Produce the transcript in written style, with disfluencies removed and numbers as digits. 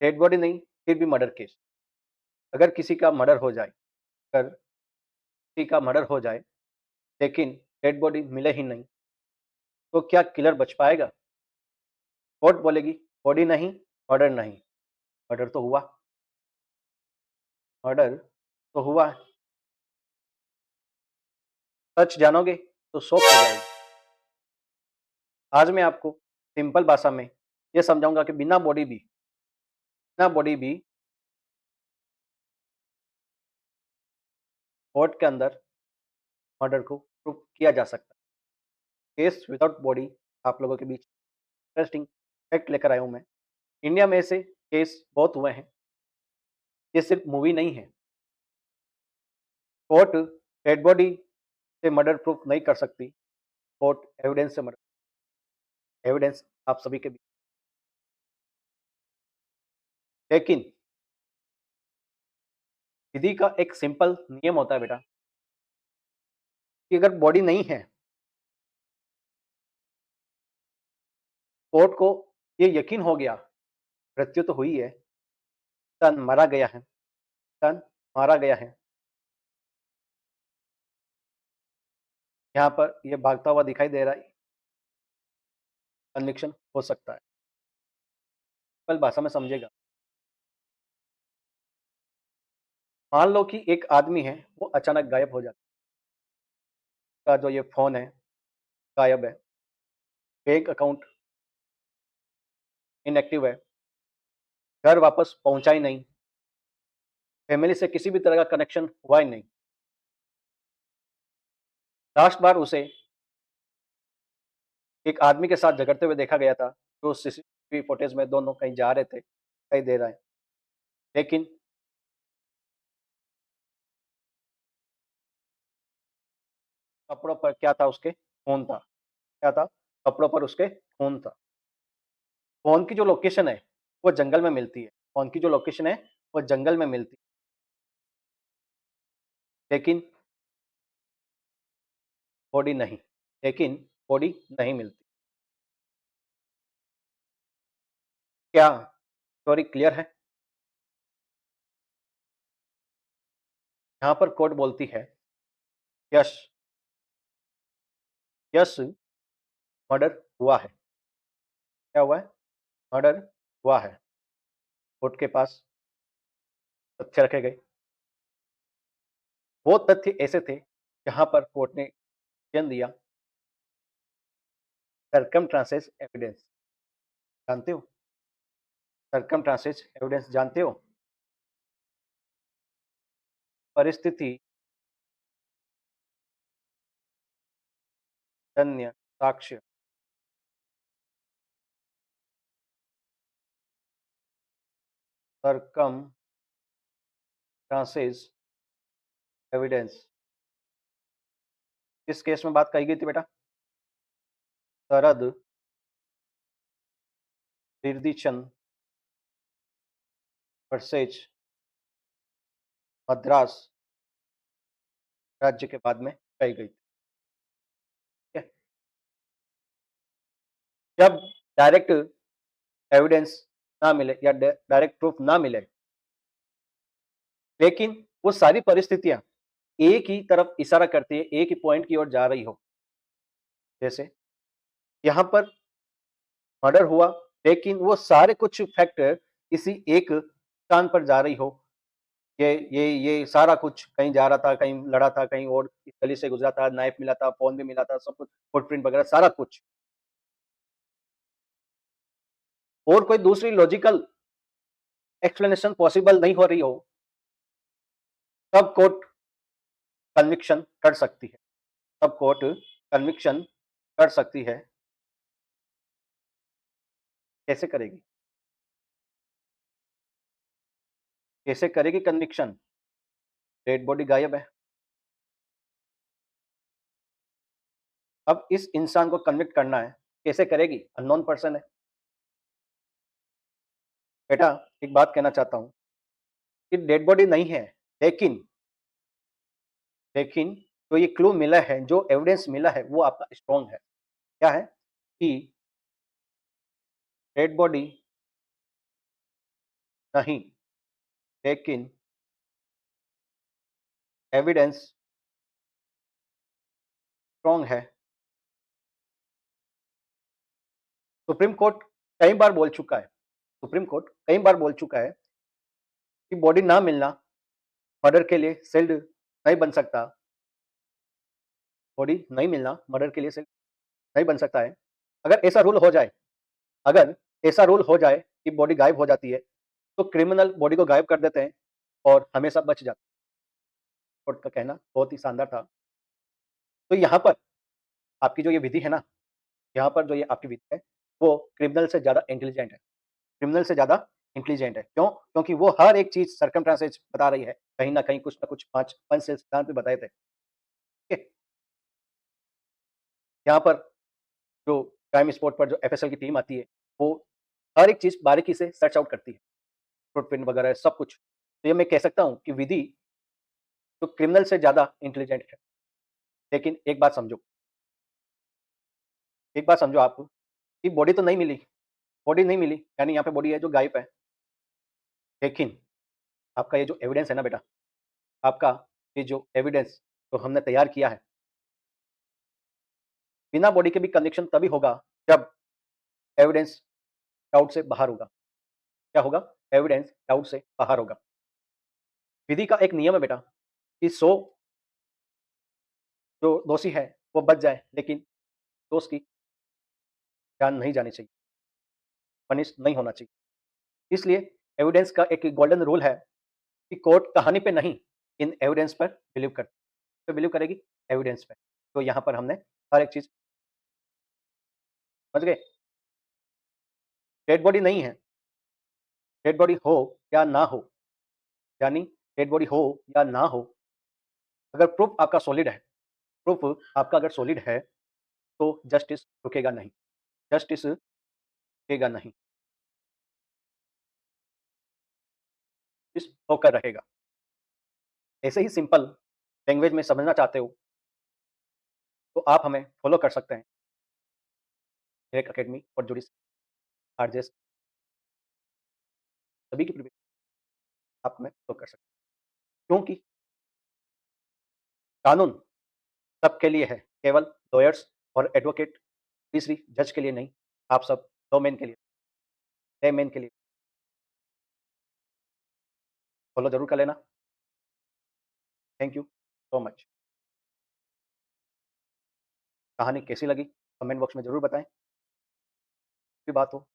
Dead body नहीं, फिर भी मर्डर केस। अगर किसी का मर्डर हो जाए अगर किसी का मर्डर हो जाए, लेकिन डेड बॉडी मिले ही नहीं, तो क्या किलर बच पाएगा? कोर्ट बोलेगी बॉडी नहीं, मर्डर नहीं। मर्डर तो हुआ, मर्डर तो हुआ। सच जानोगे तो शॉक हो जाओगे। आज मैं आपको सिंपल भाषा में ये समझाऊँगा कि बिना बॉडी भी कोर्ट के अंदर मर्डर को प्रूव किया जा सकता है। केस विदाउट बॉडी आप लोगों के बीच इंटरेस्टिंग फैक्ट लेकर आया हूँ मैं। इंडिया में ऐसे केस बहुत हुए हैं, ये सिर्फ मूवी नहीं है। कोर्ट डेड बॉडी से मर्डर प्रूफ नहीं कर सकती, कोर्ट एविडेंस से मर्डर। एविडेंस आप सभी के बीच, लेकिन विधि का एक सिंपल नियम होता है बेटा, कि अगर बॉडी नहीं है, कोर्ट को ये यकीन हो गया मृत्यु तो हुई है, इंसान मारा गया है, इंसान मारा गया है, यहाँ पर ये भागता हुआ दिखाई दे रहा है, कन्विक्शन हो सकता है। सिंपल भाषा में समझेगा। मान लो कि एक आदमी है, वो अचानक गायब हो जाता है, उसका जो ये फोन है गायब है, बैंक अकाउंट इनएक्टिव है, घर वापस पहुंचा ही नहीं, फैमिली से किसी भी तरह का कनेक्शन हुआ ही नहीं। लास्ट बार उसे एक आदमी के साथ झगड़ते हुए देखा गया था, जो सीसीटीवी फुटेज में दोनों कहीं जा रहे थे, दिखाई दे रहा है। लेकिन कपड़ों पर क्या था? उसके खून था। क्या था? कपड़ों पर उसके खून था। फ़ोन की जो लोकेशन है, वो जंगल में मिलती है। फ़ोन की जो लोकेशन है, वो जंगल में मिलती है। लेकिन बॉडी नहीं, लेकिन बॉडी नहीं मिलती। क्या स्टोरी क्लियर है? यहाँ पर कोर्ट बोलती है, यस, यस, मर्डर हुआ है। क्या हुआ है? मर्डर हुआ है। कोर्ट के पास तथ्य रखे गए। वो तथ्य ऐसे थे, जहाँ पर कोर्ट ने चयन दिया सर्कमस्टांसेस एविडेंस। जानते हो? सर्कमस्टांसेस एविडेंस जानते हो? परिस्थिति जन्य साक्ष्य। Circumstances evidence. किस केस में बात कही गई थी बेटा? शरद कीर्तिचंद वर्सेज मद्रास राज्य के बाद में कही गई थी। ठीक है? जब डायरेक्ट एविडेंस ना मिले या डायरेक्ट प्रूफ ना मिले, लेकिन वो सारी परिस्थितियां एक ही तरफ इशारा करती है, एक ही पॉइंट की ओर जा रही हो। जैसे यहाँ पर मर्डर हुआ, लेकिन वो सारे कुछ फैक्टर किसी एक स्थान पर जा रही हो। ये सारा कुछ कहीं जा रहा था, कहीं लड़ा था, कहीं और इस गली से गुजरा था, नाइफ मिला था, फ़ोन भी मिला था, सब कुछ, फुटप्रिंट वगैरह सारा कुछ। और कोई दूसरी लॉजिकल एक्सप्लेनेशन पॉसिबल नहीं हो रही हो, तब कोर्ट कन्विक्शन कर सकती है। तब कोर्ट कन्विक्शन कर सकती है। कैसे करेगी? कैसे करेगी कन्विक्शन? डेड बॉडी गायब है। अब इस इंसान को कन्विक्ट करना है, कैसे करेगी? अननोन पर्सन है। बेटा, एक बात कहना चाहता हूँ कि डेड बॉडी नहीं है, लेकिन लेकिन जो ये क्लू मिला है, जो एविडेंस मिला है, वो आपका स्ट्रॉन्ग है। क्या है? कि डेड बॉडी नहीं, लेकिन एविडेंस स्ट्रॉन्ग है। सुप्रीम कोर्ट कई बार बोल चुका है, सुप्रीम कोर्ट कई बार बोल चुका है कि बॉडी ना मिलना मर्डर के लिए सेल्ड नहीं बन सकता, बॉडी नहीं मिलना मर्डर के लिए सेल्ड नहीं बन सकता है। अगर ऐसा रूल हो जाए, अगर ऐसा रूल हो जाए कि बॉडी गायब हो जाती है, तो क्रिमिनल बॉडी को गायब कर देते हैं और हमेशा बच जाते हैं। कोर्ट का कहना बहुत ही शानदार था। तो यहाँ पर आपकी जो ये विधि है ना, यहाँ पर जो ये आपकी विधि है, वो क्रिमिनल से ज़्यादा इंटेलिजेंट है, क्रिमिनल से ज़्यादा इंटेलिजेंट है। क्यों? क्योंकि वो हर एक चीज़ सर्कमस्टेंसेस बता रही है, कहीं न कहीं कुछ न कुछ 5 पंच से सिद्धांत भी बताए थे, ठीक है? यहाँ पर जो क्राइम स्पॉट पर जो एफएसएल की टीम आती है, वो हर एक चीज़ बारीकी से सर्च आउट करती है, फुटप्रिंट वगैरह सब कुछ। तो ये मैं कह सकता हूँ कि विधि तो क्रिमिनल से ज़्यादा इंटेलिजेंट है। लेकिन एक बात समझो आप कि बॉडी तो नहीं मिली, बॉडी नहीं मिली, यानी यहाँ पे बॉडी है जो गायब है। लेकिन आपका ये जो एविडेंस है ना बेटा, आपका ये जो एविडेंस जो हमने तैयार किया है, बिना बॉडी के भी कन्विक्शन तभी होगा जब एविडेंस डाउट से बाहर होगा। क्या होगा? एविडेंस डाउट से बाहर होगा। विधि का एक नियम है बेटा कि 100 जो दोषी है वो बच जाए, लेकिन दोष की जान नहीं जानी चाहिए, पनिश नहीं होना चाहिए। इसलिए एविडेंस का एक गोल्डन रूल है कि कोर्ट कहानी पे नहीं, इन एविडेंस पर बिलीव करती है। पे बिलीव करेगी? एविडेंस पे। तो यहाँ पर हमने हर एक चीज़ समझ गए? डेड बॉडी नहीं है, डेड बॉडी हो या ना हो, यानी डेड बॉडी हो या ना हो, अगर प्रूफ आपका सॉलिड है, प्रूफ आपका अगर सॉलिड है, तो जस्टिस रुकेगा नहीं, जस्टिस रुकेगा नहीं, जस्टिस होकर रहेगा। ऐसे ही सिंपल लैंग्वेज में समझना चाहते हो, तो आप हमें फॉलो कर सकते हैं, डायरेक्ट अकेडमी और जुड़ी आरजेएस सभी की प्रीवियस आप हमें फॉलो कर सकते हैं। क्योंकि कानून सबके लिए है, केवल लॉयर्स और एडवोकेट, तीसरी जज के लिए नहीं, आप सब लॉ के लिए, लेमैन के लिए फॉलो ज़रूर कर लेना। Thank you so much. कहानी कैसी लगी? कमेंट बॉक्स में ज़रूर बताएँ। कोई बात हो